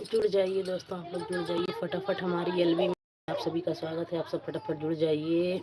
जुड़ जाइए दोस्तों, आप लोग जुड़ जाइए फटाफट हमारी एलबी में। आप सभी का स्वागत है, आप सब फटाफट जुड़ जाइए।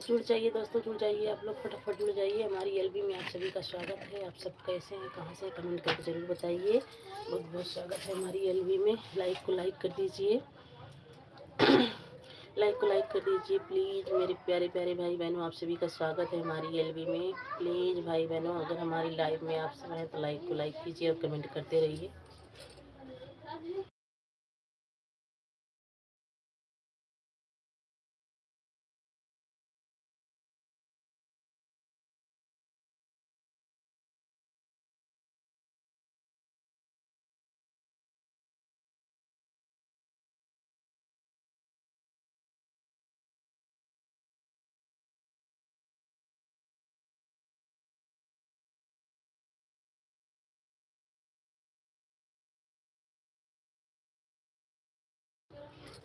जुड़ जाइए दोस्तों, जुड़ जाइए आप लोग फटाफट जुड़ जाइए हमारी एलबी में। आप सभी का स्वागत है। आप सब कैसे हैं, कहाँ से, कमेंट करके ज़रूर बताइए। बहुत बहुत स्वागत है हमारी एलबी में। लाइक को लाइक कर दीजिए लाइक को लाइक कर दीजिए प्लीज़ मेरे प्यारे प्यारे भाई बहनों। आप सभी का स्वागत है हमारी एलबी में। प्लीज़ भाई बहनों, अगर हमारी लाइव में आप सब हैं तो लाइक को लाइक कीजिए और कमेंट करते रहिए।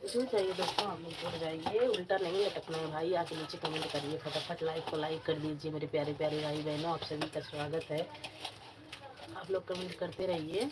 जुड़ जाइए दोस्तों, आप लोग जुड़ जाइए। उल्टा नहीं लटकना है भाई, आके नीचे कमेंट करिए फटाफट। लाइक को लाइक कर दीजिए मेरे प्यारे प्यारे भाई बहनों। आप सभी का स्वागत है। आप लोग कमेंट करते रहिए।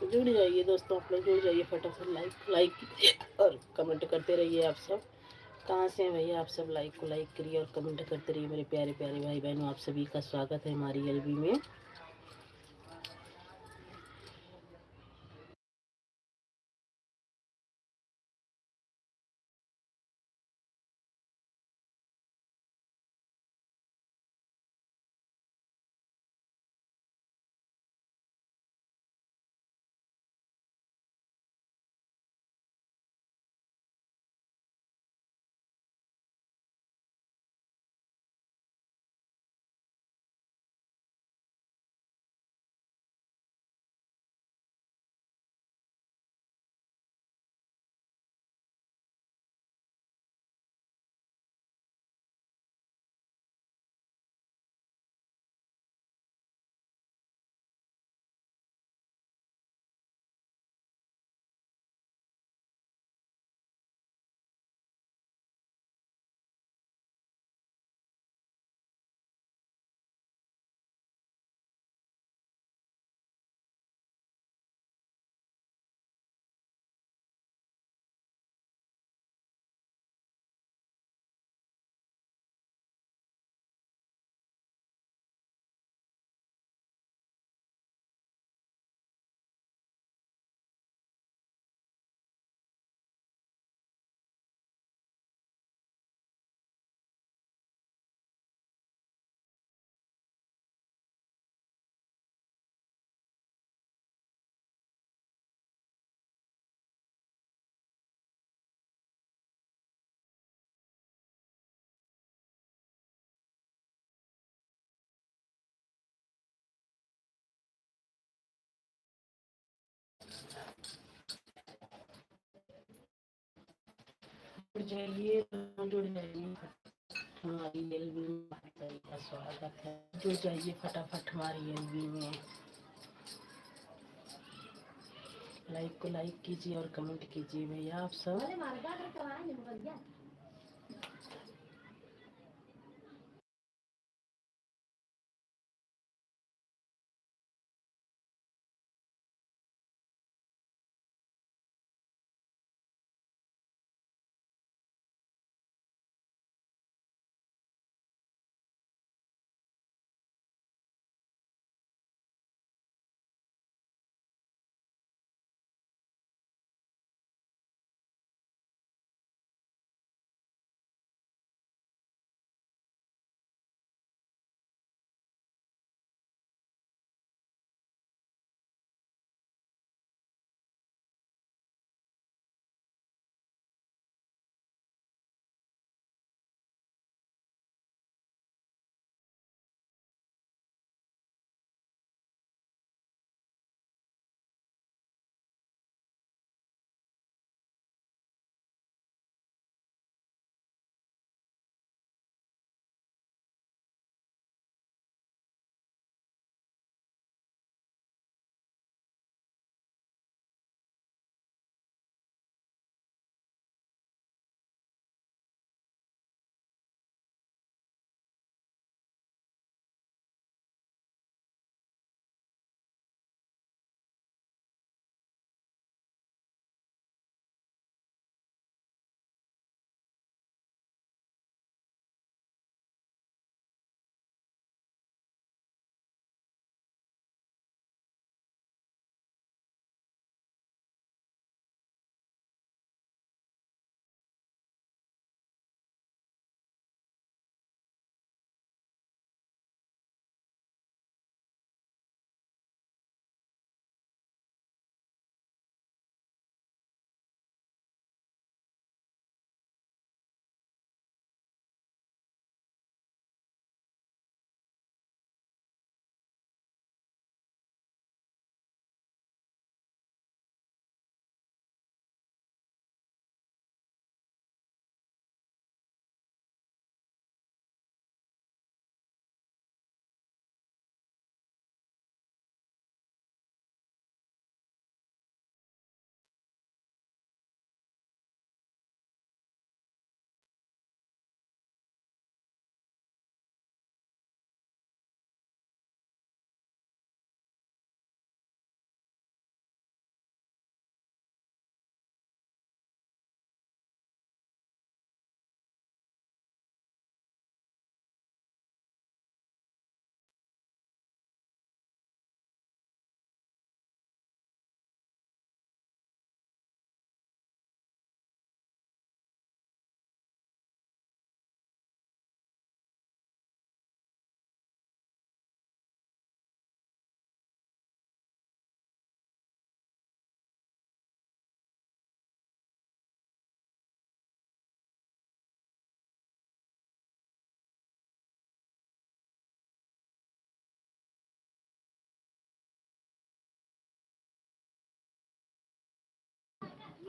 जुड़ जाइए दोस्तों, आप लोग जुड़ जाइए फटाफट, लाइक लाइक कीजिए और कमेंट करते रहिए। आप सब कहाँ से हैं भैया? आप सब लाइक को लाइक करिए और कमेंट करते रहिए मेरे प्यारे प्यारे भाई बहनों। आप सभी का स्वागत है हमारी एलबी में। जुड़ जाइए, जुड़ जाइए हमारी एलबी में, आप सभी का स्वागत है। जुड़ जाइए फटाफट हमारी एलबी में, लाइक को लाइक कीजिए और कमेंट कीजिए भैया आप सब।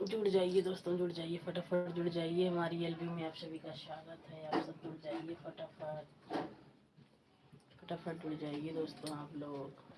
जुड़ जाइए दोस्तों, जुड़ जाइए, फटाफट जुड़ जाइए। हमारी एलबी में आप सभी का स्वागत है। आप सब जुड़ जाइए, फटाफट फटाफट जुड़ जाइए दोस्तों आप लोग।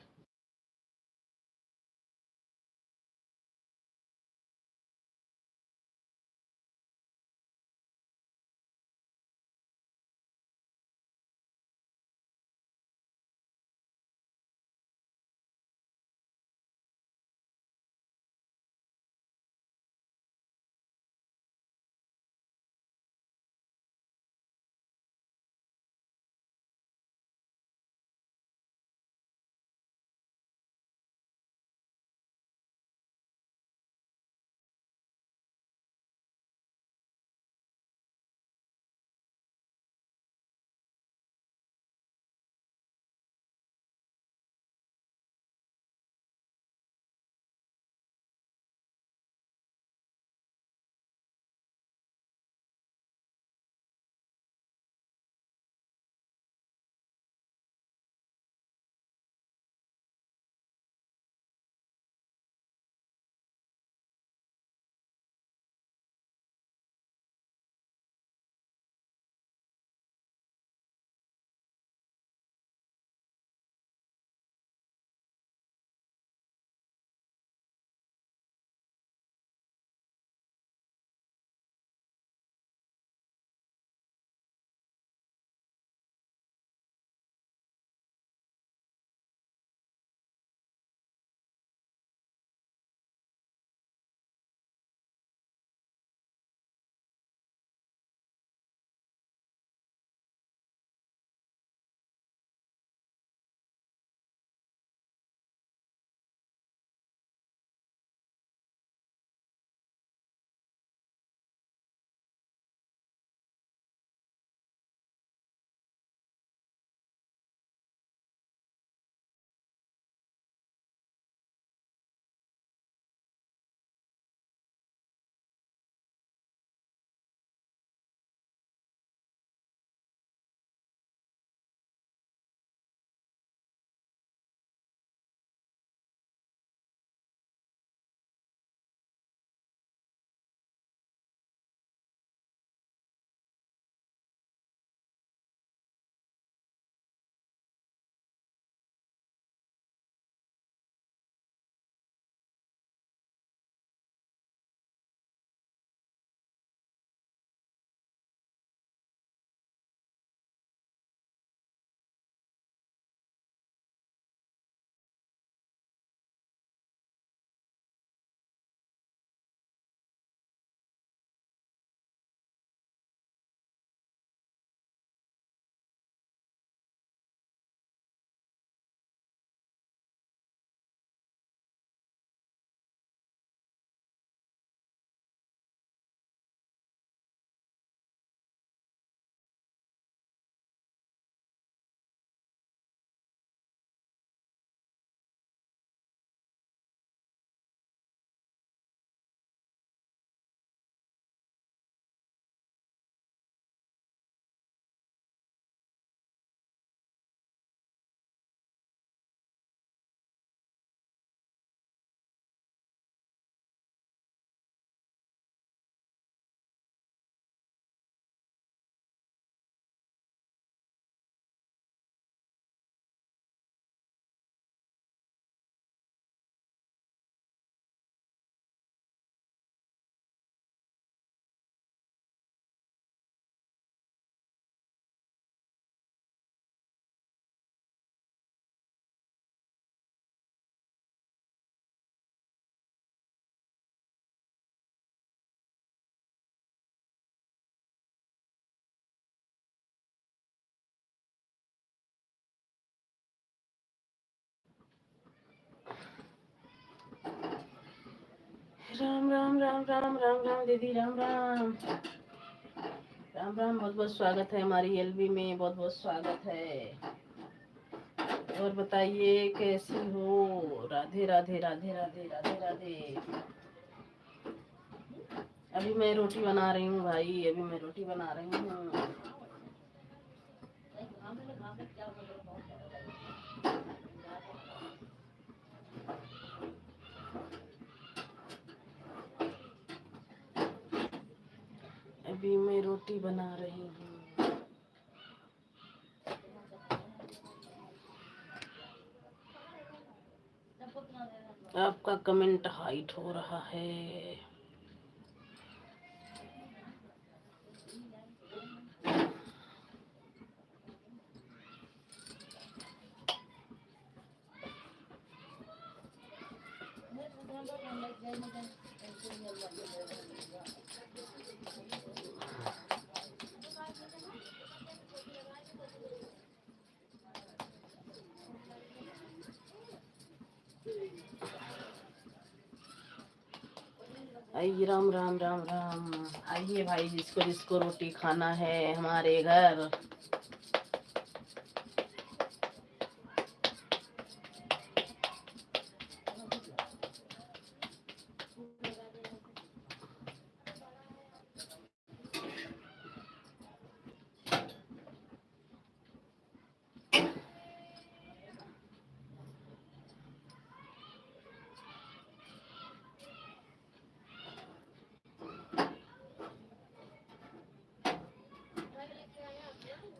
राम राम राम राम राम राम दीदी, राम राम राम राम। बहुत बहुत स्वागत है हमारी एलबी में, बहुत बहुत स्वागत है। और बताइए कैसी हो? राधे राधे राधे राधे राधे राधे। अभी मैं रोटी बना रही हूँ भाई, अभी मैं रोटी बना रही हूँ। अभी मैं रोटी बना रही हूँ। आपका कमेंट हाइट हो रहा है। आइए, राम राम राम राम। आइए भाई, जिसको जिसको रोटी खाना है हमारे घर।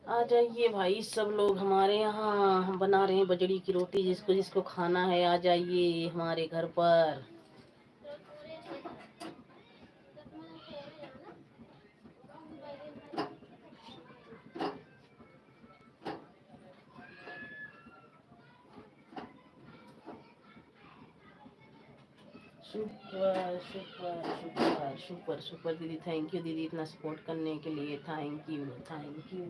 आ जाइए भाई, सब लोग हमारे यहाँ हम बना रहे हैं बजड़ी की रोटी। जिसको जिसको खाना है आ जाइए हमारे घर पर। Super super super super super दीदी, थैंक यू दीदी, इतना सपोर्ट करने के लिए। Thank you thank you.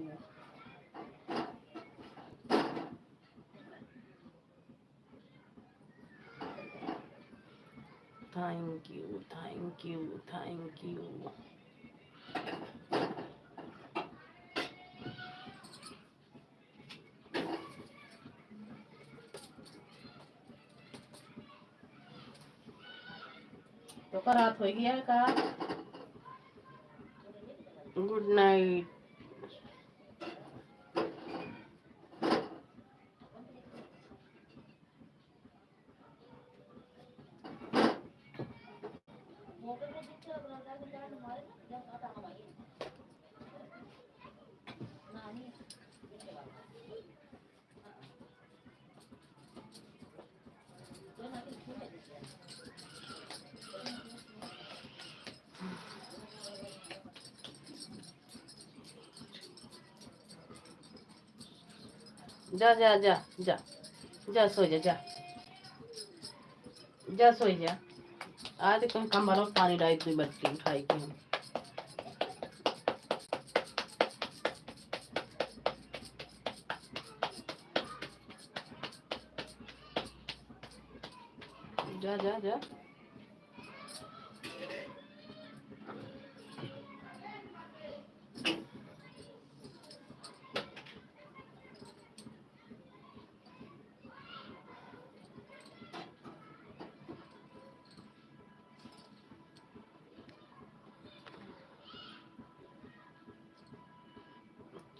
Thank you thank you thank you. तो का रात हो गया का। Good night. जा जा जा जा जा, सो जा जा जा, सो जा। आज तुम कम भरो पानी डाल दी बच्ची उठाई के हम। जा जा जा।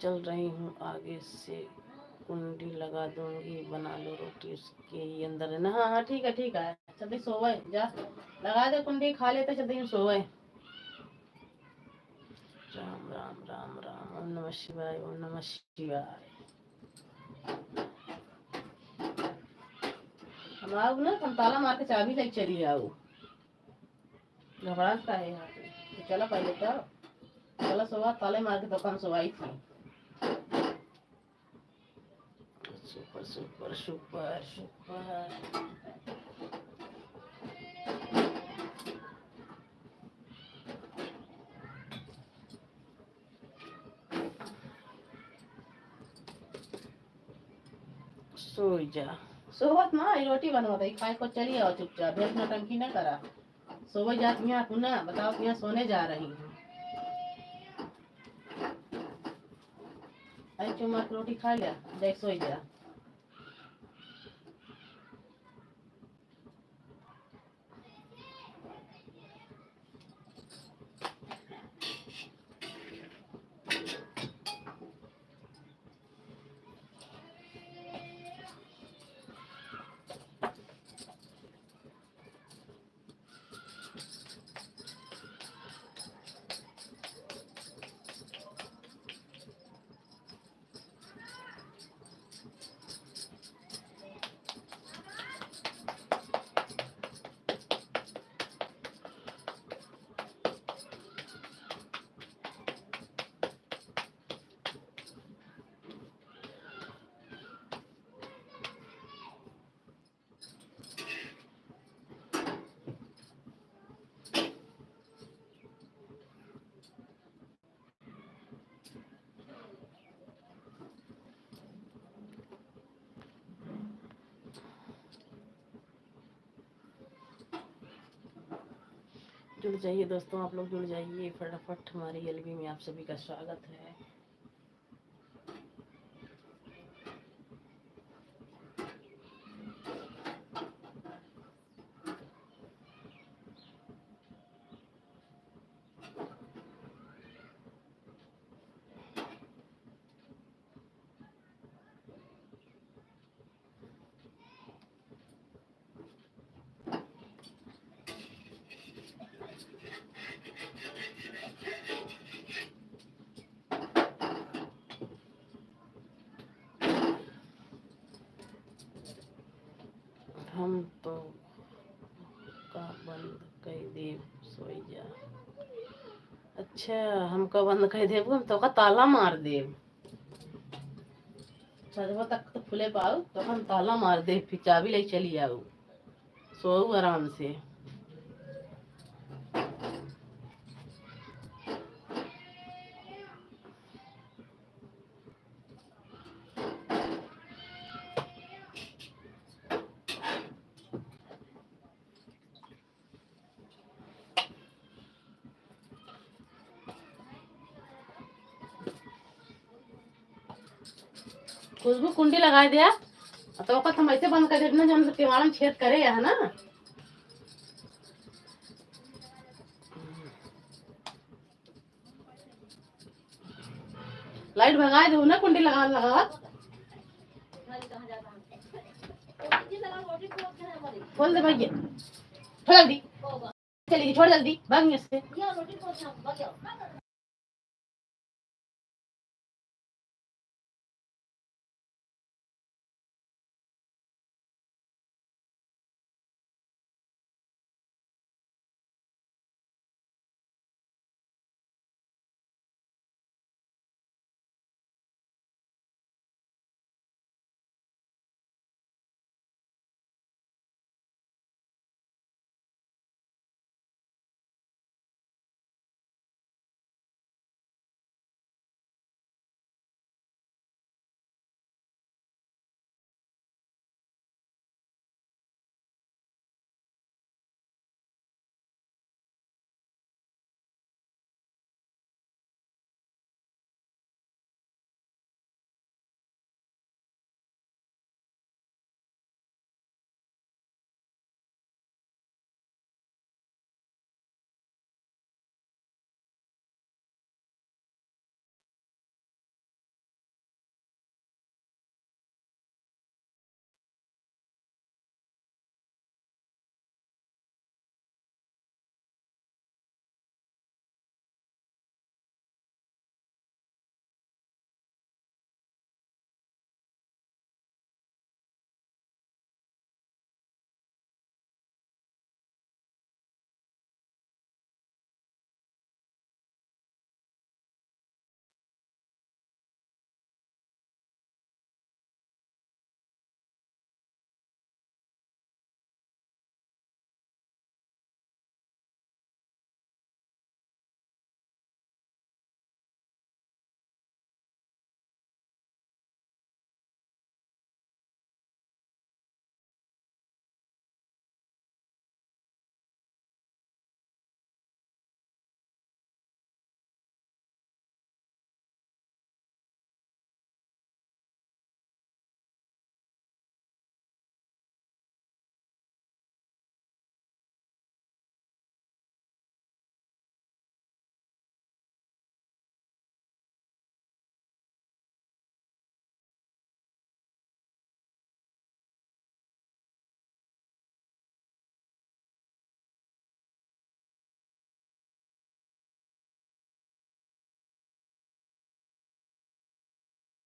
चल रही हूँ आगे से, कुंडी लगा दूंगी, बना लो रोटी उसके ही अंदर है ना। हाँ हाँ, ठीक है ठीक है। जल्दी सोवे जा, लगा दे कुंडी, खा लेते जल्दी सोवे। राम राम राम राम। ओम नमः शिवाय, ओम नमः शिवाय। हम आओ ना, हम ताला मार के चाबी लेके चली आओ। घबराहट का है यहाँ पे। तो चलो पहले तो चलो सोवा, ताले मार के दुकान सोवाई थी। Super super super super. सो जा, सोवत ना रोटी बनवा दे खाए को, चली आओ चुपचाप, भेज नौटंकी न करा। सोवे जाती हैं तू ना, बताओ कि यहाँ सोने जा रही हूँ। अरे चुम्मा रोटी खा लिया, देख सो जा। जुड़ जाइए दोस्तों, आप लोग जुड़ जाइए फटाफट। हमारी एलबी में आप सभी का स्वागत है। हम तो का बंद कर देव सोई जा। अच्छा, हमका बंद कर देव, हम तो का ताला मार देव। सजवा तक तो खुले पाऊ तो हम ताला मार दे, फिर चाबी ले चली आओ, सोऊ आराम से। खुशबू कुंडी लगा दिया तो वक्त हम ऐसे बंद कर देना जब तिवाड़ा में छेद करे है ना। लाइट भगा दो ना, कुंडी लगा लगा खोल दे भैया, छोड़ जल्दी, चलिए छोड़ जल्दी, भाग इससे।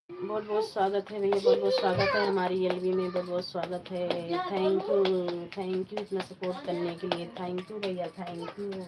बहुत बहुत स्वागत है भैया, बहुत बहुत स्वागत है हमारी एलबी में, बहुत बहुत स्वागत है। थैंक यू इतना सपोर्ट करने के लिए, थैंक यू भैया, थैंक यू।